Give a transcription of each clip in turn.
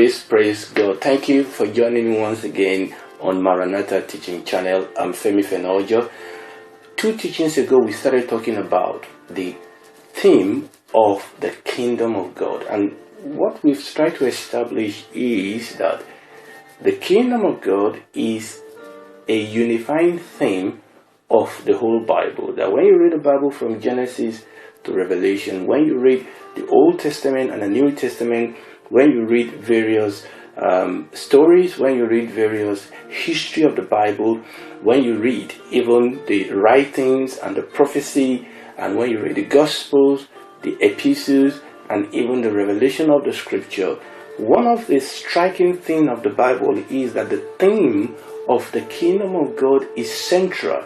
Praise God. Thank you for joining me once again on Maranatha teaching channel. I'm Femi Fenojo. 2 teachings ago, we started talking about the theme of the kingdom of God. And what we've tried to establish is that the kingdom of God is a unifying theme of the whole Bible. That when you read the Bible from Genesis to Revelation, when you read the Old Testament and the New Testament, when you read various stories, when you read various history of the Bible, when you read even the writings and the prophecy, and when you read the Gospels, the epistles, and even the revelation of the Scripture, one of the striking things of the Bible is that the theme of the kingdom of God is central,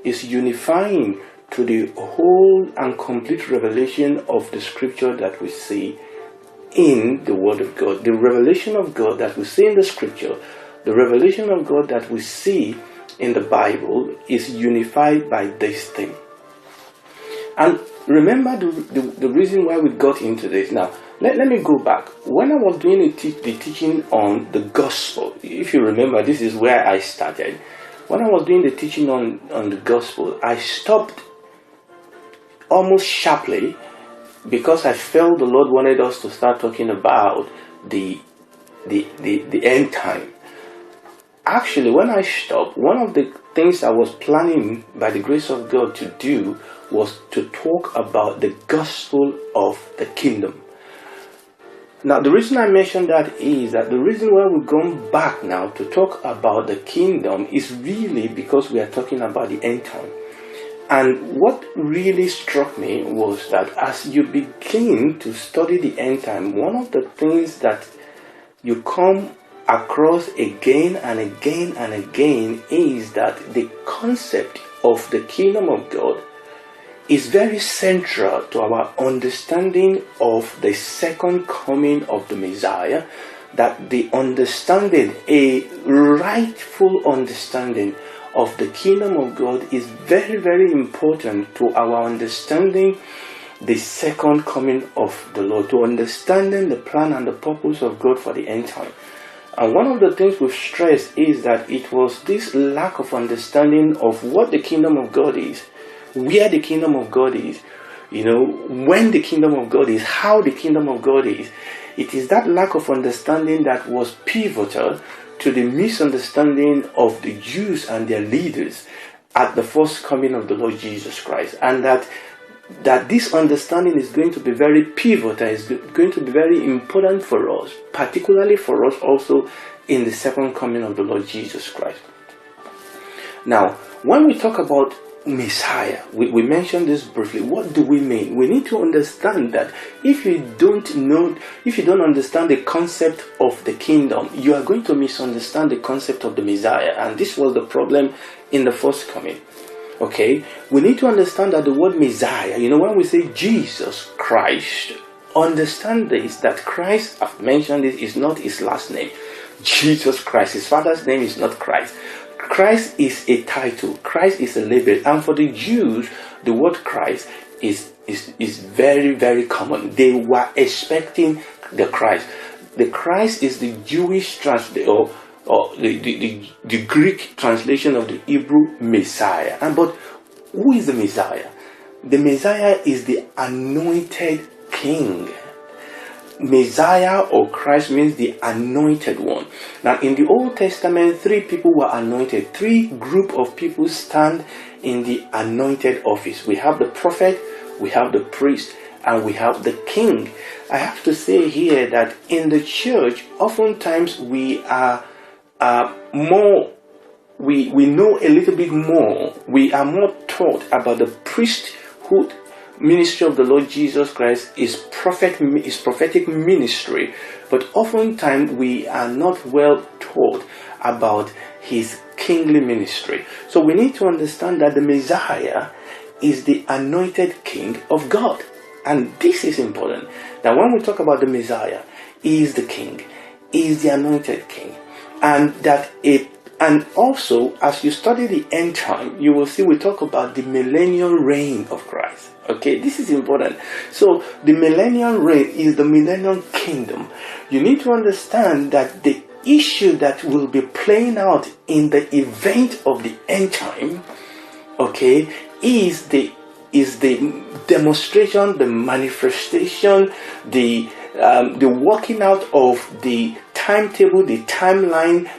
is unifying to the whole and complete revelation of the Scripture that we see in the Word of God. The revelation of God that we see in the Scripture, the revelation of God that we see in the Bible is unified by this thing. And remember the reason why we got into this. Now, let me go back. When I was doing the teaching on the gospel, if you remember, this is where I started. When I was doing the teaching on the gospel, I stopped almost sharply because I felt the Lord wanted us to start talking about the end time. Actually, when I stopped, one of the things I was planning by the grace of God to do was to talk about the gospel of the kingdom. Now, the reason I mentioned that is that the reason why we've gone back now to talk about the kingdom is really because we are talking about the end time. And what really struck me was that as you begin to study the end time, one of the things that you come across again and again and again is that the concept of the kingdom of God is very central to our understanding of the second coming of the Messiah, that the understanding, a rightful understanding of the kingdom of God is very, very important to our understanding the second coming of the Lord, to understanding the plan and the purpose of God for the end time. And one of the things we've stressed is that it was this lack of understanding of what the kingdom of God is, where the kingdom of God is, when the kingdom of God is, how the kingdom of God is. It is that lack of understanding that was pivotal to the misunderstanding of the Jews and their leaders at the first coming of the Lord Jesus Christ. And that this understanding is going to be very pivotal, is going to be very important for us, particularly for us also in the second coming of the Lord Jesus Christ. Now, when we talk about Messiah, we mentioned this briefly. What do we mean? We need to understand that if you don't understand the concept of the kingdom, you are going to misunderstand the concept of the Messiah. And this was the problem in the first coming. Okay, we need to understand that the word Messiah, when we say Jesus Christ, understand this, that Christ, I've mentioned this, is not his last name. Jesus Christ, his father's name is not Christ. Christ is a title. Christ is a label. And for the Jews, the word Christ is very, very common. They were expecting the Christ. The Christ is the Jewish translation, or the Greek translation of the Hebrew Messiah. But who is the Messiah? The Messiah is the anointed king. Messiah or Christ means the anointed one. Now, in the Old Testament, 3 people were anointed. 3 group of people stand in the anointed office. We have the prophet, we have the priest, and we have the king. I have to say here that in the church, oftentimes we are we know a little bit more. We are more taught about the priesthood ministry of the Lord Jesus Christ, is prophetic ministry, but oftentimes we are not well taught about his kingly ministry. So we need to understand that the Messiah is the anointed king of God. And this is important. Now, when we talk about the Messiah, he is the king, he is the anointed king, and that And also, as you study the end time, you will see we talk about the millennial reign of Christ. Okay, this is important. So, the millennial reign is the millennial kingdom. You need to understand that the issue that will be playing out in the event of the end time, okay, is the demonstration, the manifestation, the working out of the timetable, the timeline,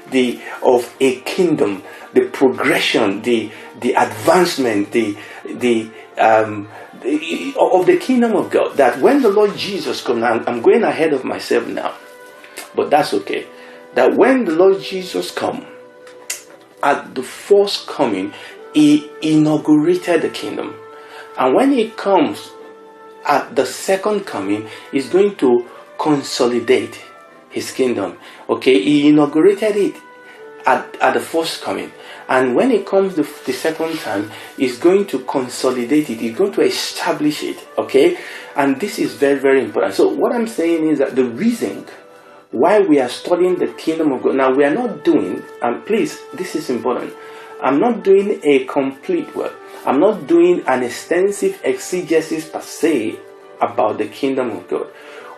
of a kingdom, the progression, the advancement, of the kingdom of God. That when the Lord Jesus comes, I'm going ahead of myself now, but that's okay. That when the Lord Jesus comes, at the first coming, he inaugurated the kingdom. And when he comes at the second coming, he's going to consolidate his kingdom. Okay, he inaugurated it at the first coming. And when it comes the second time, he's going to consolidate it. He's going to establish it. Okay, and this is very, very important. So what I'm saying is that the reason why we are studying the kingdom of God, now we are not doing, and please, this is important, I'm not doing a complete work. I'm not doing an extensive exegesis per se about the kingdom of God.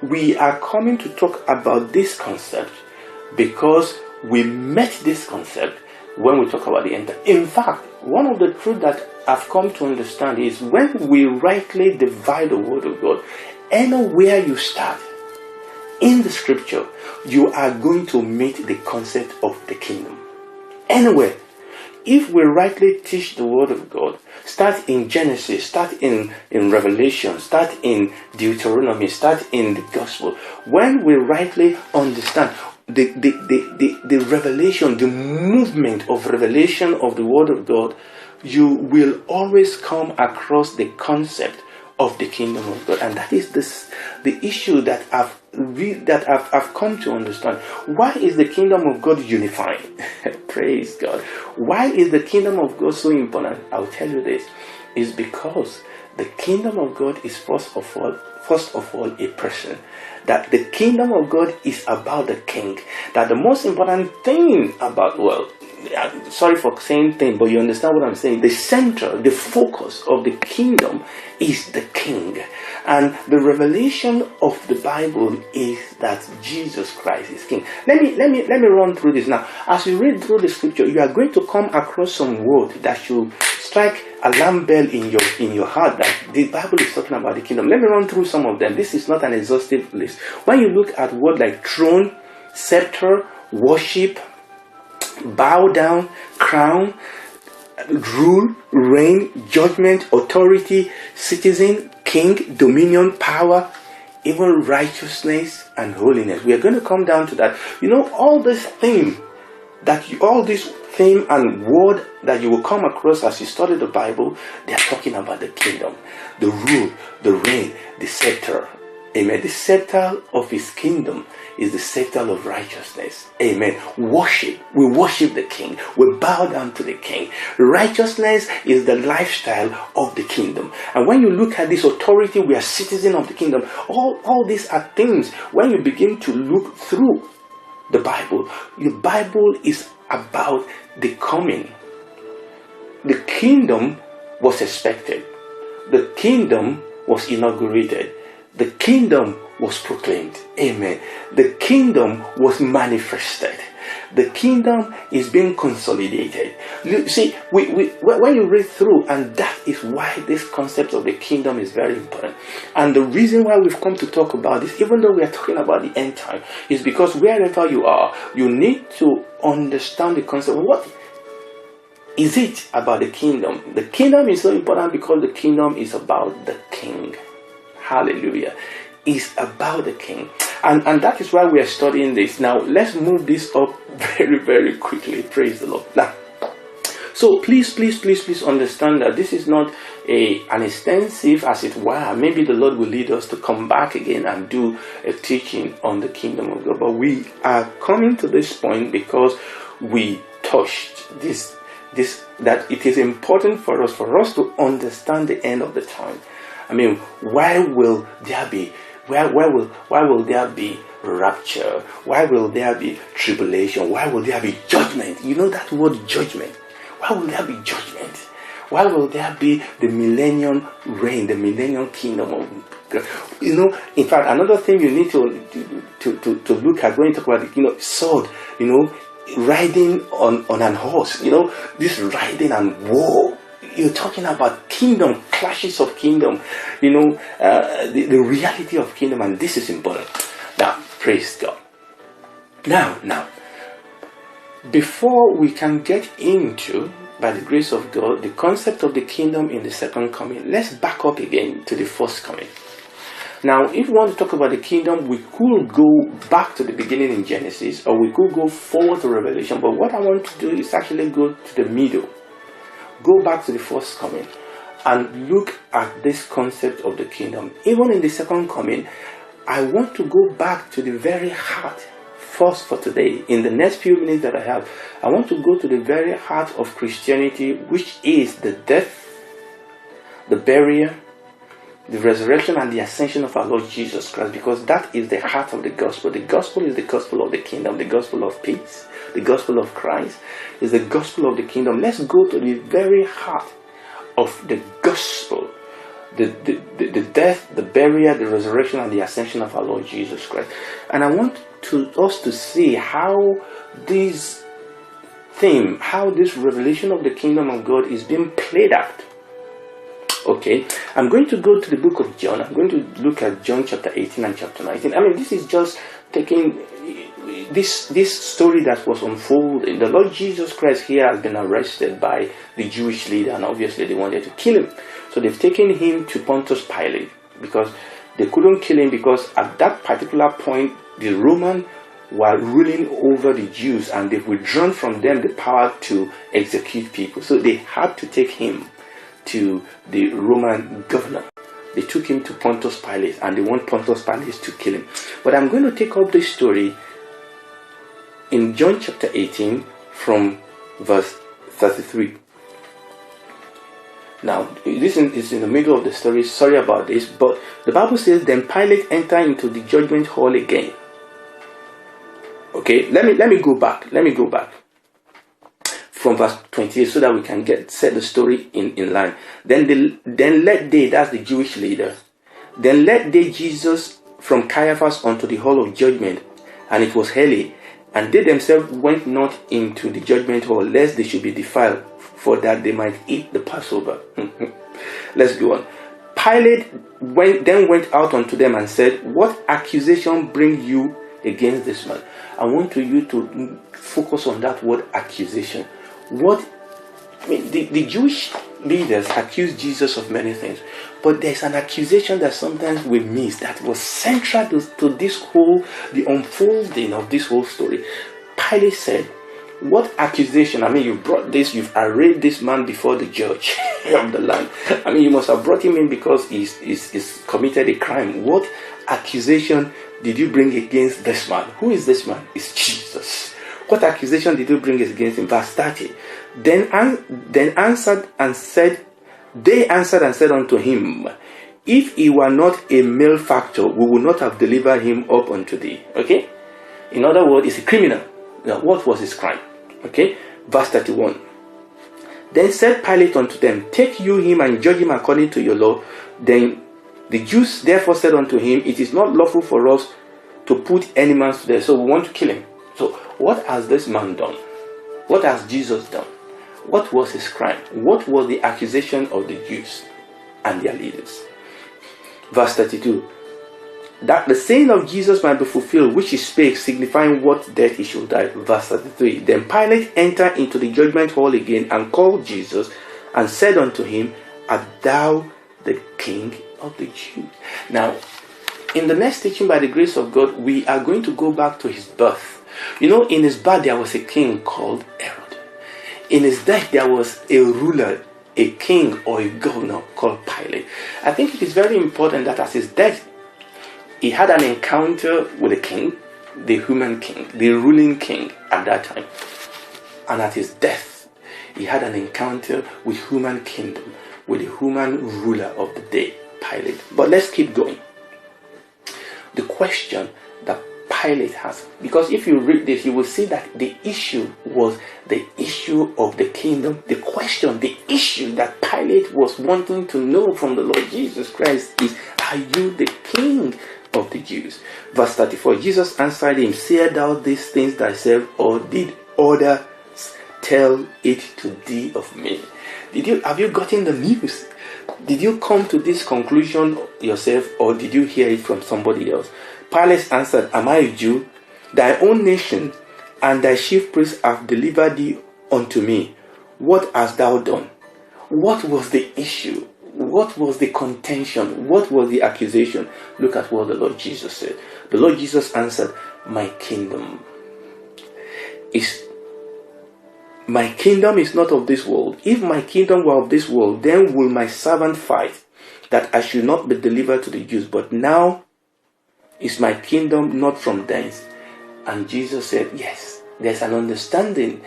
We are coming to talk about this concept because we met this concept when we talk about the end time. In fact, one of the truths that I've come to understand is when we rightly divide the word of God, anywhere you start in the scripture, you are going to meet the concept of the kingdom. Anywhere. If we rightly teach the word of God, start in Genesis, start in Revelation, start in Deuteronomy, start in the gospel. When we rightly understand the revelation, the movement of revelation of the word of God, you will always come across the concept of the kingdom of God. And that is the issue that I've come to understand. Why is the kingdom of God unifying? Praise God. Why is the kingdom of God so important? I'll tell you this. It's because the kingdom of God is first of all a person. That the kingdom of God is about the king. That the most important thing about, sorry for saying thing, but you understand what I'm saying. The center, the focus of the kingdom is the king. And the revelation of the Bible is that Jesus Christ is king. Let me run through this now. As you read through the scripture, you are going to come across some word that should strike alarm bell in your heart that the Bible is talking about the kingdom. Let me run through some of them. This is not an exhaustive list. When you look at words like throne, scepter, worship, bow down, crown, rule, reign, judgment, authority, citizen, king, dominion, power, even righteousness and holiness. We are going to come down to that. You know, all this theme and word that you will come across as you study the Bible, they are talking about the kingdom, the rule, the reign, the scepter. Amen. The scepter of his kingdom is the scepter of righteousness. Amen. Worship. We worship the king. We bow down to the king. Righteousness is the lifestyle of the kingdom. And when you look at this authority, we are citizens of the kingdom. All these are things. When you begin to look through the Bible is about the coming. The kingdom was expected. The kingdom was inaugurated. The kingdom was proclaimed. Amen. The kingdom was manifested. The kingdom is being consolidated. You see, when you read through, and that is why this concept of the kingdom is very important. And the reason why we've come to talk about this, even though we are talking about the end time, is because wherever you are, you need to understand the concept. What is it about the kingdom? The kingdom is so important because the kingdom is about the king. Hallelujah. It's about the king. And that is why we are studying this. Now, let's move this up very, very quickly. Praise the Lord. Now, so please understand that this is not an extensive, as it were. Maybe the Lord will lead us to come back again and do a teaching on the kingdom of God. But we are coming to this point because we touched this that it is important for us to understand the end of the time. I mean, why will there be rapture? Why will there be tribulation? Why will there be judgment? You know that word judgment. Why will there be judgment? Why will there be the millennium reign, the millennium kingdom of God? In fact, another thing you need to look at when you talk about the sword, riding on an horse, this riding and war. You're talking about kingdom, clashes of kingdom, the reality of kingdom, and this is important. Now, praise God. Now, before we can get into, by the grace of God, the concept of the kingdom in the second coming, let's back up again to the first coming. Now, if we want to talk about the kingdom, we could go back to the beginning in Genesis, or we could go forward to Revelation, but what I want to do is actually go to the middle. Go back to the first coming and look at this concept of the kingdom. Even in the second coming, I want to go back to the very heart. First for today, in the next few minutes that I have, I want to go to the very heart of Christianity, which is the death, the burial, the resurrection, and the ascension of our Lord Jesus Christ, because that is the heart of the gospel. The gospel is the gospel of the kingdom, the gospel of peace, the gospel of Christ is the gospel of the kingdom. Let's go to the very heart of the gospel. The death, the burial, the resurrection, and the ascension of our Lord Jesus Christ. And I want us to see how this theme, how this revelation of the kingdom of God is being played out. Okay, I'm going to go to the book of John. I'm going to look at John chapter 18 and chapter 19. This is just taking this story that was unfolding. The Lord Jesus Christ here has been arrested by the Jewish leader, and obviously they wanted to kill him. So they've taken him to Pontius Pilate, because they couldn't kill him, because at that particular point the Romans were ruling over the Jews, and they've withdrawn from them the power to execute people. So they had to take him to the Roman governor. They took him to Pontius Pilate, and they want Pontius Pilate to kill him. But I'm going to take up this story in John chapter 18 from verse 33. Now, this is in the middle of the story. Sorry about this, but the Bible says, then Pilate entered into the judgment hall again. Okay, let me go back. Let me go back from verse 28 so that we can set the story in line. Then let they, that's the Jewish leader, then let they Jesus from Caiaphas unto the hall of judgment, and it was early, and they themselves went not into the judgment hall, lest they should be defiled, for that they might eat the Passover. Let's go on. Pilate then went out unto them and said, what accusation bring you against this man? I want you to focus on that word accusation. The Jewish leaders accused Jesus of many things, but there's an accusation that sometimes we miss that was central to the unfolding of this whole story. Pilate said, what accusation? You brought this, you've arraigned this man before the judge of the land. You must have brought him in because he's committed a crime. What accusation did you bring against this man? Who is this man? It's Jesus. What accusation did you bring against him? Verse 30. They answered and said unto him, if he were not a malefactor, we would not have delivered him up unto thee. Okay? In other words, he's a criminal. Now, what was his crime? Okay? Verse 31. Then said Pilate unto them, take you him and judge him according to your law. Then the Jews therefore said unto him, it is not lawful for us to put any man to death, so we want to kill him. So what has this man done? What has Jesus done? What was his crime? What was the accusation of the Jews and their leaders? Verse 32. That the saying of Jesus might be fulfilled, which he spake, signifying what death he should die. Verse 33. Then Pilate entered into the judgment hall again, and called Jesus, and said unto him, art thou the King of the Jews? Now, in the next teaching, by the grace of God, we are going to go back to his birth. In his birth there was a king called Herod. In his death there was a ruler, a king or a governor called Pilate. I think it is very important that at his death he had an encounter with the king, the human king, the ruling king at that time. And at his death he had an encounter with human kingdom, with the human ruler of the day, Pilate. But let's keep going. The question that Pilate has. Because if you read this, you will see that the issue was the issue of the kingdom. The question, the issue that Pilate was wanting to know from the Lord Jesus Christ is, are you the king of the Jews? Verse 34, Jesus answered him, sayest thou these things thyself, or did others tell it to thee of me? Have you gotten the news? Did you come to this conclusion yourself, or did you hear it from somebody else? Pilate answered, am I a Jew? Thy own nation and thy chief priests have delivered thee unto me. What hast thou done? What was the issue? What was the contention? What was the accusation? Look at what the Lord Jesus said. The Lord Jesus answered, my kingdom is not of this world. If my kingdom were of this world, then will my servant fight, that I should not be delivered to the Jews. But now is my kingdom not from thence? And Jesus said, yes, there's an understanding.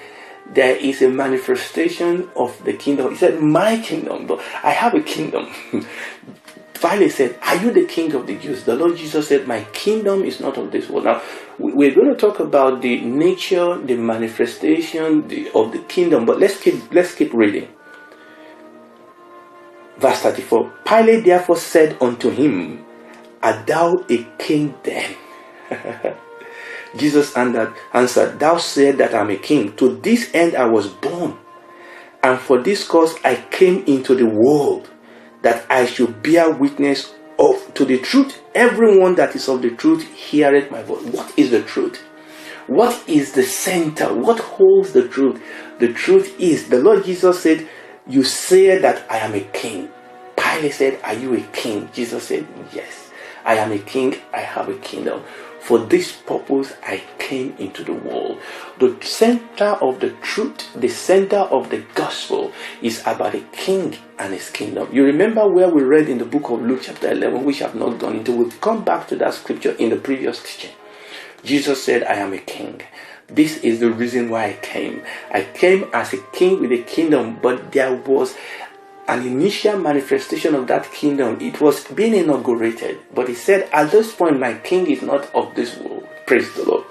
There is a manifestation of the kingdom. He said, my kingdom, but I have a kingdom. Pilate said, are you the king of the Jews? The Lord Jesus said, my kingdom is not of this world. Now, we're going to talk about the nature, the manifestation of the kingdom, but let's keep reading. Verse 34, Pilate therefore said unto him, art thou a king then? Jesus answered, thou sayest that I am a king. To this end I was born, and for this cause I came into the world, that I should bear witness to the truth. Everyone that is of the truth heareth my voice. What is the truth? What is the center? What holds the truth? The truth is, the Lord Jesus said, you say that I am a king. Pilate said, are you a king? Jesus said, yes, I am a king. I have a kingdom. For this purpose I came into the world. The center of the truth, the center of the gospel is about a king and his kingdom. You remember where we read in the book of Luke chapter 11, which I have not gone into. We'll come back to that scripture in the previous teaching. Jesus said, I am a king. This is the reason why I came. I came as a king with a kingdom, but there was an initial manifestation of that kingdom. It was being inaugurated, but he said, at this point my king is not of this world. Praise the Lord.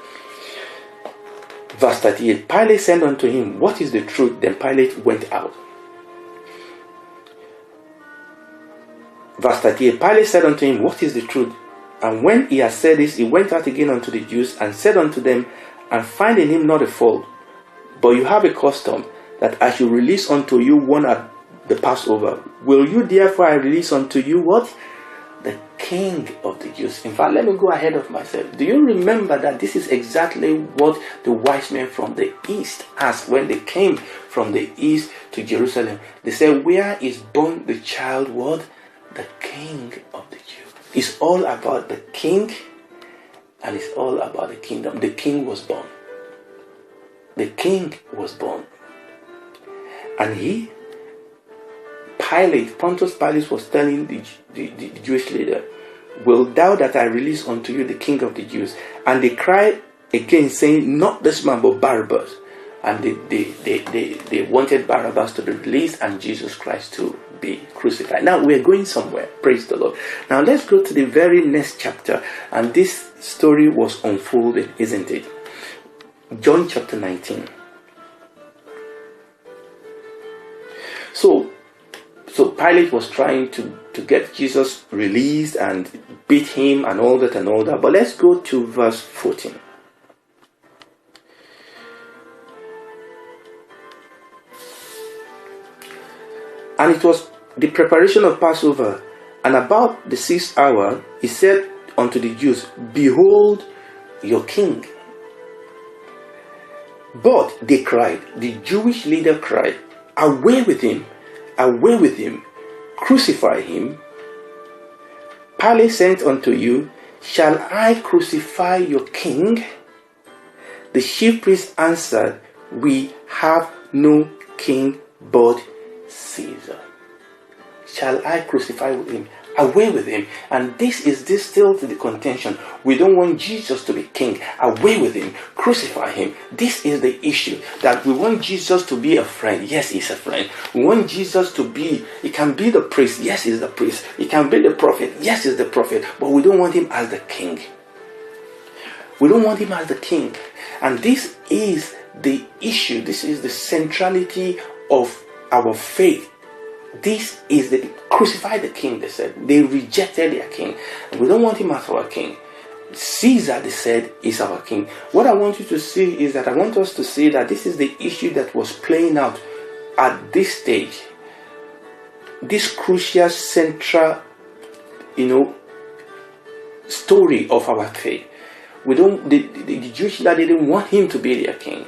Verse 38, Pilate said unto him, what is the truth? Then Pilate went out. Verse 38, Pilate said unto him, what is the truth? And when he had said this, he went out again unto the Jews, and said unto them, and find in him not a fault, but you have a custom, that I should release unto you one at the Passover. Will you therefore I release unto you what? The king of the Jews. In fact, let me go ahead of myself. Do you remember that this is exactly what the wise men from the east asked when they came from the east to Jerusalem? They said, where is born the child what? The king of the Jews. It's all about the king, and it's all about the kingdom. The king was born. The king was born. And Pontius Pilate was telling the Jewish leader, will thou that I release unto you the king of the Jews? And they cried again, saying, not this man, but Barabbas. And they wanted Barabbas to be released and Jesus Christ to be crucified. Now we're going somewhere. Praise the Lord. Now let's go to the very next chapter. And this story was unfolded, isn't it? John chapter 19. So Pilate was trying to get Jesus released and beat him and all that. But let's go to verse 14. And it was the preparation of Passover, and about the 6th hour, he said unto the Jews, behold your king. But they cried, the Jewish leader cried, away with him, crucify him. Pilate said unto you, shall I crucify your king? The chief priest answered, we have no king but Caesar. Shall I crucify with him? Away with him. And this still to the contention. We don't want Jesus to be king. Away with him. Crucify him. This is the issue. That we want Jesus to be a friend. Yes, he's a friend. We want Jesus to be, he can be the priest. Yes, he's the priest. He can be the prophet. Yes, he's the prophet. But we don't want him as the king. We don't want him as the king. And this is the issue. This is the centrality of our faith. This is the crucify the king, they said. They rejected their king. And we don't want him as our king. Caesar, they said, is our king. What I want you to see is that I want us to see that this is the issue that was playing out at this stage. This crucial, central, story of our faith. The Jewish leader didn't want him to be their king.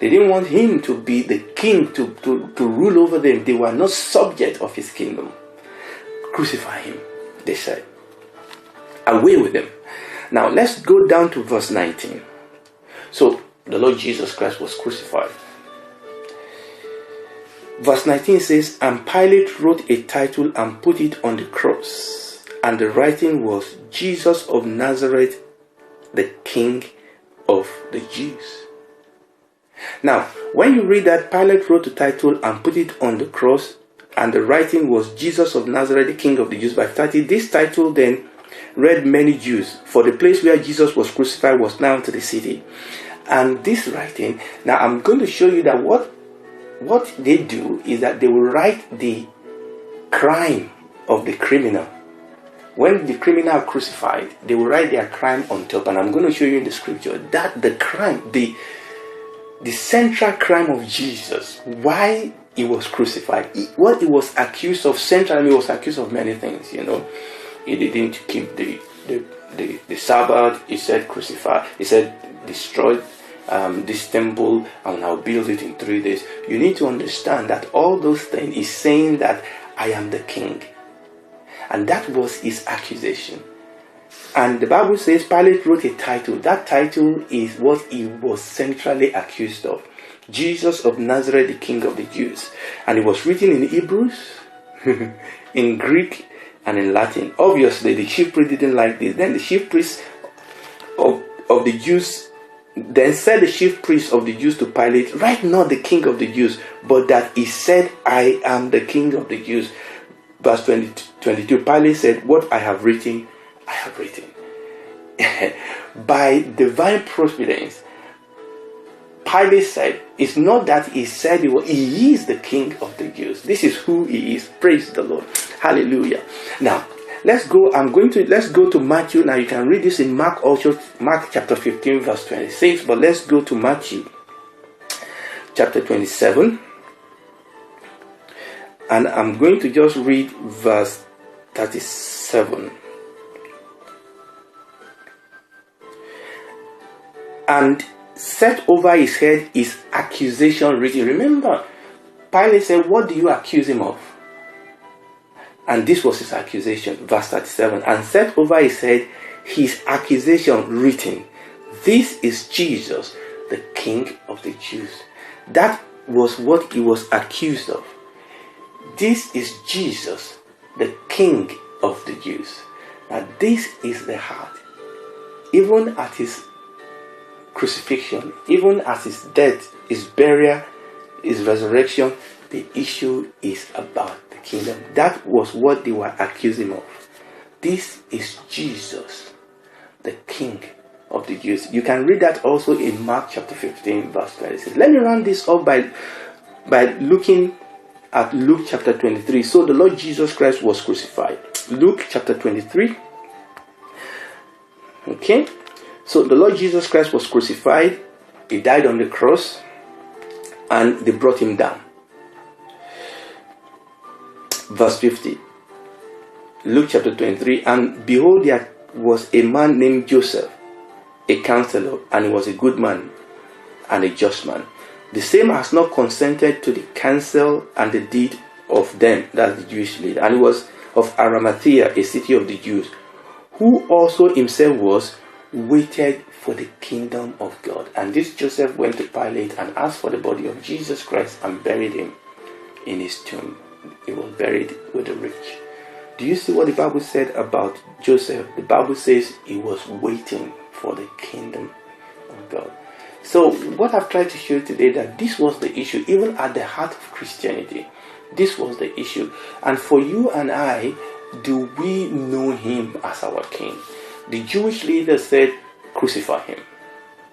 They didn't want him to be the king to rule over them. They were not subject of his kingdom. Crucify him, they said. Away with them. Now let's go down to verse 19. So the Lord Jesus Christ was crucified. Verse 19 says, and Pilate wrote a title and put it on the cross. And the writing was, Jesus of Nazareth, the King of the Jews. Now, when you read that, Pilate wrote the title and put it on the cross, and the writing was Jesus of Nazareth, the King of the Jews. By 30, this title then read many Jews, for the place where Jesus was crucified was now to the city. And this writing, now I'm going to show you that what they do is that they will write the crime of the criminal. When the criminal are crucified, they will write their crime on top. And I'm going to show you in the scripture that the crime, the central crime of Jesus, why he was crucified, what he was accused of, centrally he was accused of many things, He didn't keep the Sabbath. He said crucify. He said destroy this temple and I'll build it in 3 days. You need to understand that all those things is saying that I am the king. And that was his accusation. And the Bible says Pilate wrote a title. That title is what he was centrally accused of. Jesus of Nazareth, the King of the Jews. And it was written in Hebrews, in Greek, and in Latin. Obviously, the chief priest didn't like this. Then the chief priest of the Jews then said the chief priest of the Jews to Pilate, write not the King of the Jews, but that he said, I am the King of the Jews. Verse 22, Pilate said, what I have written, I have written. By divine providence, Pilate said, it's not that he said he is the King of the Jews. This is who he is. Praise the Lord. Hallelujah. Now, let's go to Matthew. Now you can read this in Mark also, Mark chapter 15 verse 26, but let's go to Matthew chapter 27. And I'm going to just read verse 37. And set over his head his accusation written. Remember, Pilate said, what do you accuse him of? And this was his accusation, verse 37. And set over his head his accusation written. This is Jesus, the King of the Jews. That was what he was accused of. This is Jesus, the King of the Jews. Now this is the heart. Even at his crucifixion, even at his death, his burial, his resurrection, the issue is about the kingdom. That was what they were accusing him of. This is Jesus, the King of the Jews. You can read that also in Mark chapter 15 verse 26. Let me round this up by looking at Luke chapter 23. So the Lord Jesus Christ was crucified. Luke chapter 23. Okay. So the Lord Jesus Christ was crucified. He died on the cross. And they brought him down. Verse 50. Luke chapter 23. And behold, there was a man named Joseph, a counselor, and he was a good man and a just man. The same has not consented to the counsel and the deed of them, that's the Jewish leader. And he was of Maranatha, a city of the Jews, who also himself was waited for the kingdom of God. And this Joseph went to Pilate and asked for the body of Jesus Christ and buried him in his tomb. He was buried with the rich. Do you see what the Bible said about Joseph? The Bible says he was waiting for the kingdom of God. So what I've tried to show you today, that this was the issue, even at the heart of Christianity. This was the issue. And for you and I, do we know him as our king? The Jewish leader said, crucify him.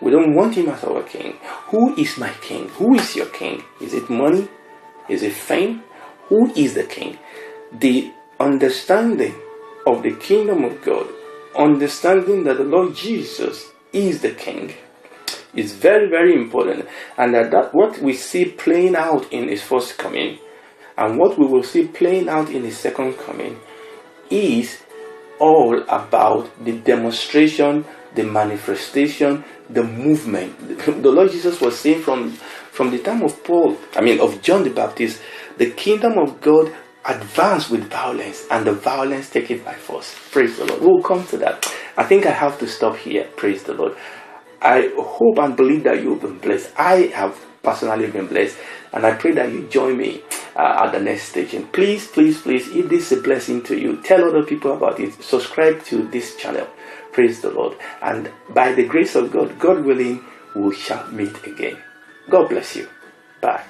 We don't want him as our king. Who is my king? Who is your king? Is it money? Is it fame? Who is the king? The understanding of the kingdom of God, understanding that the Lord Jesus is the king, is very, very important. And that what we see playing out in his first coming and what we will see playing out in his second coming is all about the demonstration, the manifestation, the movement. The Lord Jesus was saying from the time of of John the Baptist, the kingdom of God advanced with violence, and the violence taken by force. Praise the Lord. We'll come to that. I think I have to stop here. Praise the Lord. I hope and believe that you've been blessed. I have personally been blessed, and I pray that you join me at the next station. Please, please, please, if this is a blessing to you, tell other people about it. Subscribe to this channel. Praise the Lord. And by the grace of God, God willing, we shall meet again. God bless you. Bye.